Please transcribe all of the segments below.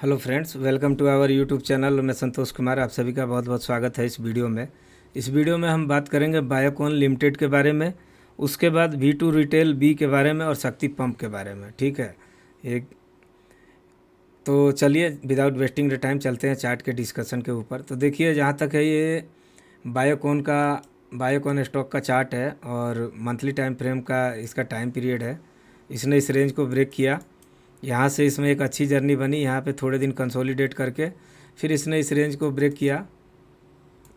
Hello friends, welcome to our YouTube channel. मैं संतोष कुमार, आप सभी का बहुत बहुत स्वागत है इस वीडियो में। इस वीडियो में हम बात करेंगे बायोकॉन लिमिटेड के बारे में, उसके बाद V2 रिटेल बी के बारे में और शक्ति पंप के बारे में। ठीक है, एक तो चलिए विदाउट वेस्टिंग द टाइम चलते हैं चार्ट के डिस्कशन के ऊपर। तो देखिए, जहाँ तक है ये बायोकॉन स्टॉक का चार्ट है और मंथली टाइम फ्रेम का इसका टाइम पीरियड है। इसने इस रेंज को ब्रेक किया, यहाँ से इसमें एक अच्छी जर्नी बनी, यहाँ पे थोड़े दिन कंसोलिडेट करके फिर इसने इस रेंज को ब्रेक किया।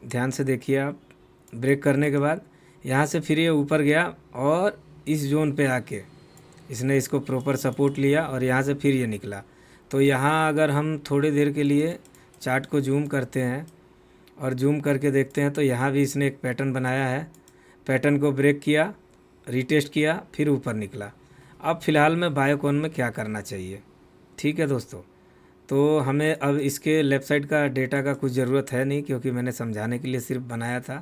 ध्यान से देखिए आप, ब्रेक करने के बाद यहाँ से फिर ये ऊपर गया और इस जोन पे आके इसने इसको प्रॉपर सपोर्ट लिया और यहाँ से फिर ये निकला। तो यहाँ अगर हम थोड़ी देर के लिए चार्ट को जूम करते हैं और जूम करके देखते हैं तो यहाँ भी इसने एक पैटर्न बनाया है। पैटर्न को ब्रेक किया, रीटेस्ट किया, फिर ऊपर निकला। अब फ़िलहाल में बायोकॉन में क्या करना चाहिए, ठीक है दोस्तों। तो हमें अब इसके लेफ़्ट साइड का डेटा का कुछ ज़रूरत है नहीं, क्योंकि मैंने समझाने के लिए सिर्फ बनाया था।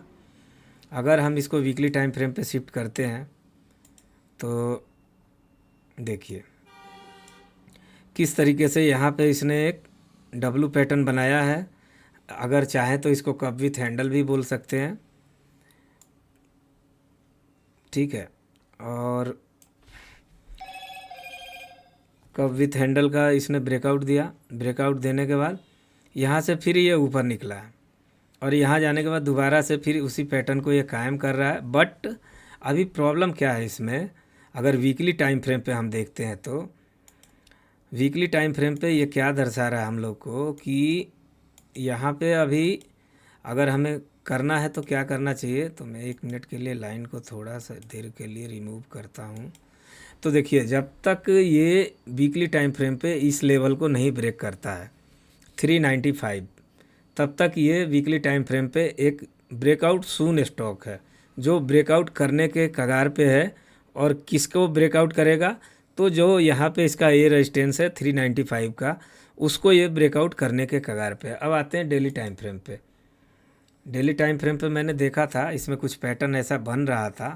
अगर हम इसको वीकली टाइम फ्रेम पे शिफ्ट करते हैं तो देखिए किस तरीके से यहाँ पे इसने एक डब्लू पैटर्न बनाया है। अगर चाहें तो इसको कप विथ हैंडल भी बोल सकते हैं, ठीक है। और कप विथ हैंडल का इसने ब्रेकआउट दिया। ब्रेकआउट देने के बाद यहाँ से फिर ये ऊपर निकला है और यहाँ जाने के बाद दोबारा से फिर उसी पैटर्न को ये कायम कर रहा है। बट अभी प्रॉब्लम क्या है इसमें, अगर वीकली टाइम फ्रेम पे हम देखते हैं तो वीकली टाइम फ्रेम पे ये क्या दर्शा रहा है हम लोग को कि यहाँ पे अभी अगर हमें करना है तो क्या करना चाहिए। तो मैं 1 मिनट के लिए लाइन को थोड़ा सा देर के लिए रिमूव करता हूँ। तो देखिए, जब तक ये वीकली टाइम फ्रेम पे इस लेवल को नहीं ब्रेक करता है 395, तब तक ये वीकली टाइम फ्रेम पे एक ब्रेकआउट सून स्टॉक है जो ब्रेकआउट करने के कगार पे है। और किसको ब्रेकआउट करेगा, तो जो यहाँ पे इसका ये रेजिस्टेंस है 395 का, उसको ये ब्रेकआउट करने के कगार पे है। अब आते हैं डेली टाइम फ्रेम पे। डेली टाइम फ्रेम पे मैंने देखा था इसमें कुछ पैटर्न ऐसा बन रहा था।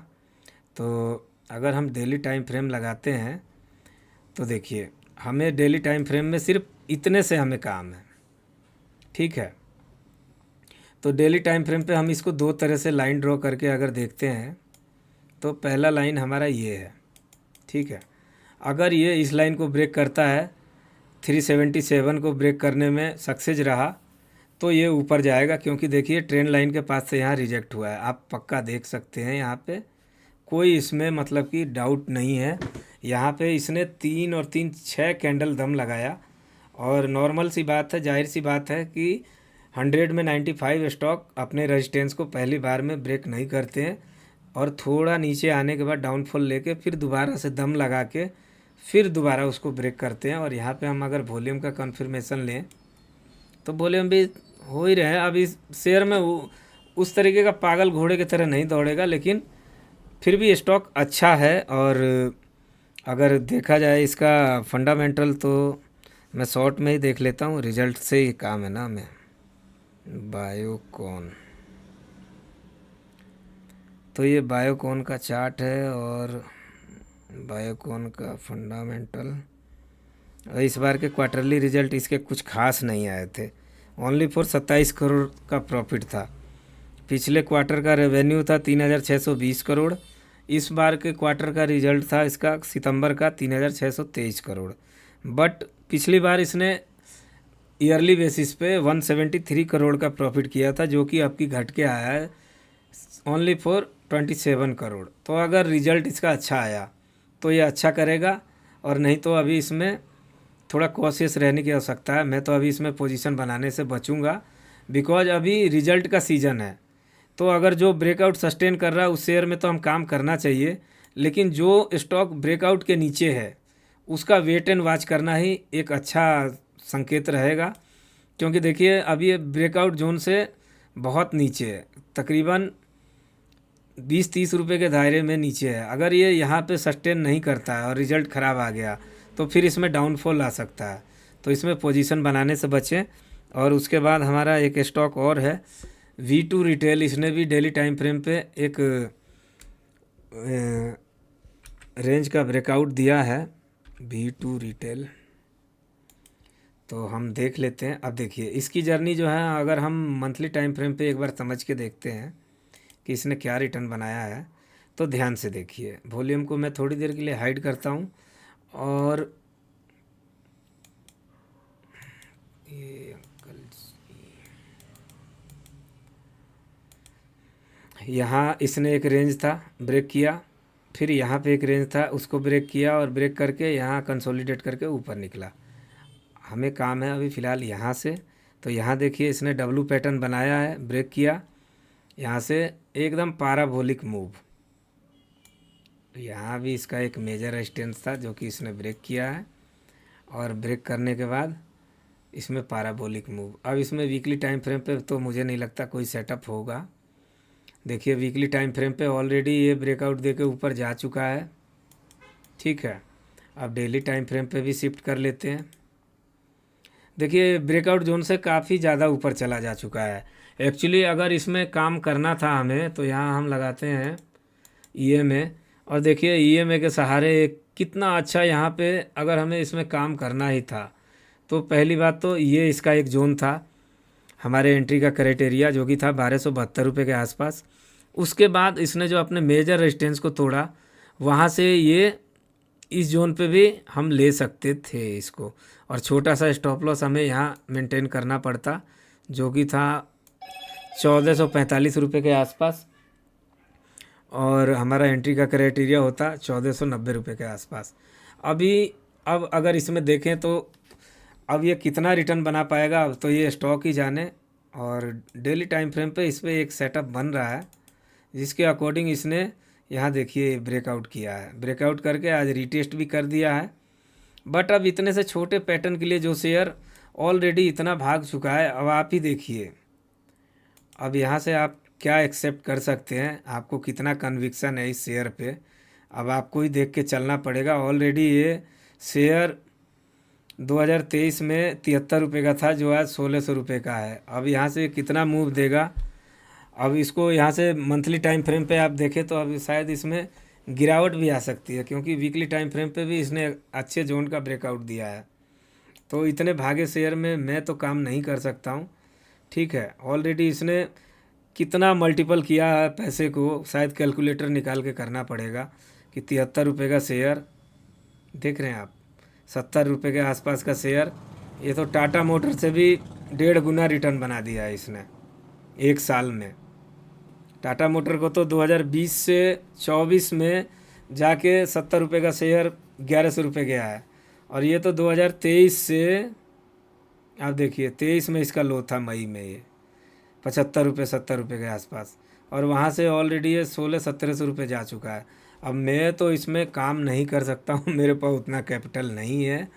तो अगर हम डेली टाइम फ्रेम लगाते हैं तो देखिए, हमें डेली टाइम फ्रेम में सिर्फ इतने से हमें काम है, ठीक है। तो डेली टाइम फ्रेम पे हम इसको दो तरह से लाइन ड्रॉ करके अगर देखते हैं तो पहला लाइन हमारा ये है, ठीक है। अगर ये इस लाइन को ब्रेक करता है, 377 को ब्रेक करने में सक्सेस रहा, तो ये ऊपर जाएगा, क्योंकि देखिए ट्रेंड लाइन के पास से यहाँ रिजेक्ट हुआ है। आप पक्का देख सकते हैं, यहाँ पे कोई इसमें मतलब कि डाउट नहीं है। यहाँ पे इसने 3 और 3 6 कैंडल दम लगाया और नॉर्मल सी बात है, जाहिर सी बात है कि 100 में 95 स्टॉक अपने रेजिस्टेंस को पहली बार में ब्रेक नहीं करते हैं और थोड़ा नीचे आने के बाद डाउनफॉल लेके फिर दोबारा से दम लगा के फिर दोबारा उसको ब्रेक करते हैं। और यहाँ पे हम अगर वॉल्यूम का कन्फर्मेशन लें तो वॉल्यूम भी हो ही रहे हैं। अब इस शेयर में उस तरीके का पागल घोड़े की तरह नहीं दौड़ेगा, लेकिन फिर भी स्टॉक अच्छा है। और अगर देखा जाए इसका फंडामेंटल, तो मैं शॉर्ट में ही देख लेता हूँ, रिजल्ट से ही काम है ना। मैं बायोकॉन, तो ये बायोकॉन का चार्ट है और बायोकॉन का फंडामेंटल। इस बार के क्वार्टरली रिजल्ट इसके कुछ खास नहीं आए थे, ओनली फॉर 27 करोड़ का प्रॉफिट था। पिछले क्वार्टर का रेवेन्यू था 3620 करोड़। इस बार के क्वार्टर का रिजल्ट था इसका सितंबर का 3623 करोड़। बट पिछली बार इसने ईयरली बेसिस पे 173 करोड़ का प्रॉफिट किया था, जो कि आपकी घट के आया है ओनली फॉर 27 करोड़। तो अगर रिजल्ट इसका अच्छा आया तो ये अच्छा करेगा, और नहीं तो अभी इसमें थोड़ा कॉशियस रहने की आवश्यकता है। मैं तो अभी इसमें पोजीशन बनाने से बचूंगा, बिकॉज अभी रिजल्ट का सीज़न है। तो अगर जो ब्रेकआउट सस्टेन कर रहा है उस शेयर में तो हम काम करना चाहिए, लेकिन जो स्टॉक ब्रेकआउट के नीचे है उसका वेट एंड वॉच करना ही एक अच्छा संकेत रहेगा। क्योंकि देखिए अभी ये ब्रेकआउट जोन से बहुत नीचे है, तकरीबन 20-30 रुपये के दायरे में नीचे है। अगर ये यहाँ पे सस्टेन नहीं करता है और रिज़ल्ट ख़राब आ गया तो फिर इसमें डाउनफॉल आ सकता है। तो इसमें पोजीशन बनाने से बचें। और उसके बाद हमारा एक स्टॉक और है V2 रिटेल। इसने भी डेली टाइम फ्रेम पे एक रेंज का ब्रेकआउट दिया है, V2 रिटेल। तो हम देख लेते हैं। अब देखिए इसकी जर्नी जो है, अगर हम मंथली टाइम फ्रेम पे एक बार समझ के देखते हैं कि इसने क्या रिटर्न बनाया है, तो ध्यान से देखिए। वॉल्यूम को मैं थोड़ी देर के लिए हाइड करता हूँ और ये अंकल यहाँ इसने एक रेंज था, ब्रेक किया, फिर यहाँ पे एक रेंज था, उसको ब्रेक किया और ब्रेक करके यहाँ कंसोलिडेट करके ऊपर निकला। हमें काम है अभी फ़िलहाल यहाँ से, तो यहाँ देखिए इसने डब्लू पैटर्न बनाया है, ब्रेक किया, यहाँ से एकदम पाराबोलिक मूव। यहाँ भी इसका एक मेजर रेजिस्टेंस था जो कि इसने ब्रेक किया है, और ब्रेक करने के बाद इसमें पाराबोलिक मूव। अब इसमें वीकली टाइम फ्रेम पे तो मुझे नहीं लगता कोई सेटअप होगा। देखिए वीकली टाइम फ्रेम पे ऑलरेडी ये ब्रेकआउट दे के ऊपर जा चुका है, ठीक है। अब डेली टाइम फ्रेम पे भी शिफ्ट कर लेते हैं। देखिए ब्रेकआउट जोन से काफ़ी ज़्यादा ऊपर चला जा चुका है। एक्चुअली अगर इसमें काम करना था हमें, तो यहाँ हम लगाते हैं ईएमए, और देखिए ईएमए के सहारे कितना अच्छा यहाँ पे अगर हमें इसमें काम करना ही था, तो पहली बात तो ये इसका एक जोन था हमारे एंट्री का क्राइटेरिया, जो कि था 1272 रुपये के आसपास। उसके बाद इसने जो अपने मेजर रेजिस्टेंस को तोड़ा, वहाँ से ये इस जोन पे भी हम ले सकते थे इसको, और छोटा सा स्टॉप लॉस हमें यहाँ मेंटेन करना पड़ता, जो कि था 1445 रुपये के आसपास, और हमारा एंट्री का क्राइटेरिया होता 1490 रुपये के आसपास। अब अगर इसमें देखें तो अब ये कितना रिटर्न बना पाएगा, अब तो ये स्टॉक ही जाने। और डेली टाइम फ्रेम पे इस पर एक सेटअप बन रहा है, जिसके अकॉर्डिंग इसने यहाँ देखिए ब्रेकआउट किया है, ब्रेकआउट करके आज रीटेस्ट भी कर दिया है। बट अब इतने से छोटे पैटर्न के लिए जो शेयर ऑलरेडी इतना भाग चुका है, अब आप ही देखिए अब यहाँ से आप क्या एक्सेप्ट कर सकते हैं, आपको कितना कन्विक्शन है इस शेयर पे, अब आपको ही देख के चलना पड़ेगा। ऑलरेडी ये शेयर 2023 में 73 रुपये का था, जो आज 1600 रुपये का है। अब यहाँ से कितना मूव देगा, अब इसको यहाँ से मंथली टाइम फ्रेम पे आप देखें तो अब शायद इसमें गिरावट भी आ सकती है, क्योंकि वीकली टाइम फ्रेम पे भी इसने अच्छे जोन का ब्रेकआउट दिया है। तो इतने भागे शेयर में मैं तो काम नहीं कर सकता हूँ, ठीक है। ऑलरेडी इसने कितना मल्टीपल किया है पैसे को, शायद कैलकुलेटर निकाल के करना पड़ेगा कि 73 रुपये का शेयर, देख रहे हैं आप, 70 रुपये के आसपास का शेयर, ये तो टाटा मोटर से भी 1.5 गुना रिटर्न बना दिया है इसने एक साल में। टाटा मोटर को तो 2020 से 24 में जाके 70 रुपये का शेयर 1100 रुपये गया है, और ये तो 2023 से, आप देखिए 23 में इसका लो था मई में, ये 75 रुपये 70 रुपये के आसपास, और वहाँ से ऑलरेडी ये 1600-1700 रुपये जा चुका है। अब मैं तो इसमें काम नहीं कर सकता हूँ, मेरे पास उतना कैपिटल नहीं है,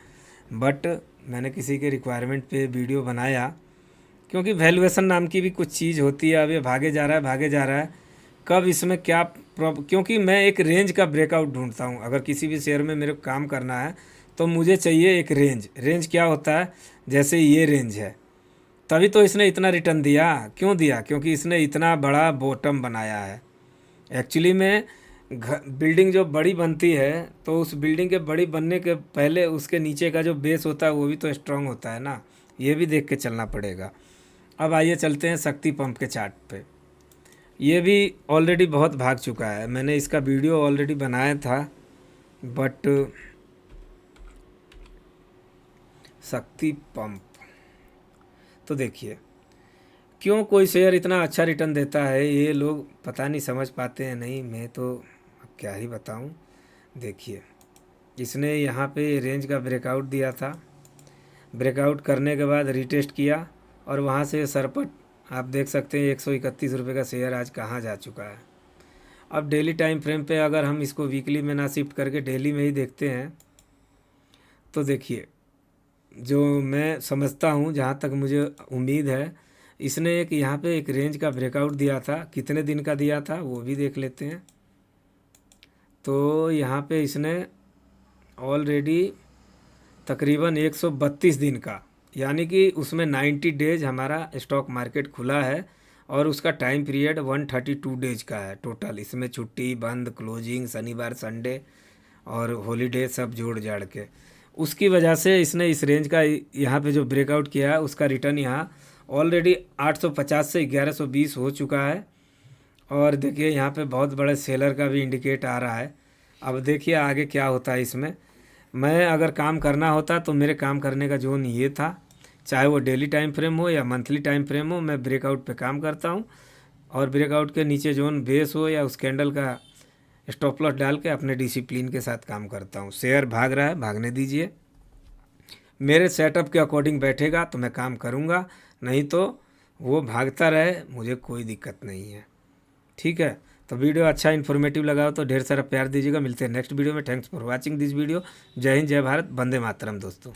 बट मैंने किसी के रिक्वायरमेंट पे वीडियो बनाया, क्योंकि वैल्यूएशन नाम की भी कुछ चीज़ होती है। अब ये भागे जा रहा है, कब इसमें क्या क्योंकि मैं एक रेंज का ब्रेकआउट ढूंढता हूँ। अगर किसी भी शेयर में मेरे को काम करना है तो मुझे चाहिए एक रेंज क्या होता है, जैसे ये रेंज है, तभी तो इसने इतना रिटर्न दिया। क्यों दिया? क्योंकि इसने इतना बड़ा बॉटम बनाया है। एक्चुअली में बिल्डिंग जो बड़ी बनती है, तो उस बिल्डिंग के बड़ी बनने के पहले उसके नीचे का जो बेस होता है वो भी तो स्ट्रांग होता है ना, ये भी देख के चलना पड़ेगा। अब आइए चलते हैं शक्ति पंप के चार्ट पे। ये भी ऑलरेडी बहुत भाग चुका है, मैंने इसका वीडियो ऑलरेडी बनाया था, बट शक्ति पंप तो देखिए क्यों कोई शेयर इतना अच्छा रिटर्न देता है, ये लोग पता नहीं समझ पाते हैं। नहीं, मैं तो अब क्या ही बताऊं। देखिए इसने यहाँ पे रेंज का ब्रेकआउट दिया था, ब्रेकआउट करने के बाद रीटेस्ट किया, और वहाँ से सरपट आप देख सकते हैं 131 रुपये का शेयर आज कहाँ जा चुका है। अब डेली टाइम फ्रेम पे अगर हम इसको वीकली में ना शिफ्ट करके डेली में ही देखते हैं, तो देखिए जो मैं समझता हूँ, जहाँ तक मुझे उम्मीद है, इसने एक यहाँ पे एक रेंज का ब्रेकआउट दिया था। कितने दिन का दिया था वो भी देख लेते हैं। तो यहाँ पे इसने ऑलरेडी तकरीबन 132 दिन का, यानी कि उसमें 90 डेज हमारा स्टॉक मार्केट खुला है, और उसका टाइम पीरियड 132 डेज का है टोटल। इसमें छुट्टी, बंद, क्लोजिंग, शनिवार, संडे और हॉलीडे सब जोड़ जाड़ के उसकी वजह से इसने इस रेंज का यहाँ पे जो ब्रेकआउट किया है उसका रिटर्न यहाँ ऑलरेडी 850 से 1120 हो चुका है। और देखिए यहाँ पे बहुत बड़े सेलर का भी इंडिकेट आ रहा है। अब देखिए आगे क्या होता है इसमें। मैं अगर काम करना होता तो मेरे काम करने का जोन ये था, चाहे वो डेली टाइम फ्रेम हो या मंथली टाइम फ्रेम हो, मैं ब्रेकआउट पे काम करता हूँ और ब्रेकआउट के नीचे जोन बेस हो या उस कैंडल का स्टॉप लॉस डाल के अपने डिसिप्लिन के साथ काम करता हूँ। शेयर भाग रहा है, भागने दीजिए, मेरे सेटअप के अकॉर्डिंग बैठेगा तो मैं काम करूँगा, नहीं तो वो भागता रहे, मुझे कोई दिक्कत नहीं है। ठीक है, तो वीडियो अच्छा इन्फॉर्मेटिव लगा हो तो ढेर सारा प्यार दीजिएगा। मिलते हैं नेक्स्ट वीडियो में। Thanks for watching this video. जय हिंद, जय भारत, वंदे मातरम दोस्तों।